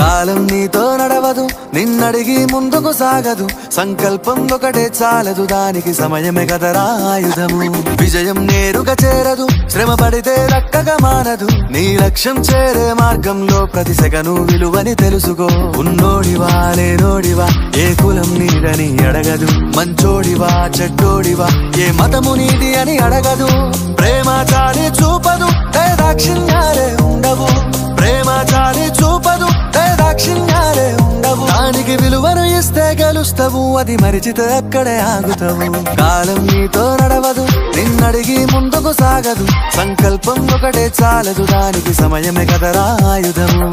కాలం నీతో నడవదు, నిన్నడిగి ముందుకు సాగదు. సంకల్పం ఒకటే చాలదు, దానికి సమయమే కదరా ఆయుధము. విజయం నేరుగా చేరదు, శ్రమ పడితే దక్కగా మానదు. నీ లక్ష్యం చేరే మార్గంలో ప్రతి సెకను విలువని తెలుసుకో. ఉన్నోడివా లేనోడివా, ఏ కులం నీదని అడగదు. మంచోడివా చెడ్డోడివా, ఏ మతము నీది అని అడగదు. ప్రేమ చాలి చూపదు, దాక్షిణ్యాలే ఉండవు. ప్రేమ చాలి చూపదు, దాక్షిణ్యాలే ఉండవు. దానికి విలువను ఇస్తే గెలుస్తావు, అది మరిచితే అక్కడే ఆగుతావు. కాలం నీతో నడవదు, నిన్నడిగి ముందుకు సాగదు. సంకల్పం ఒకటే చాలదు, దానికి సమయమే కదరా ఆయుధము.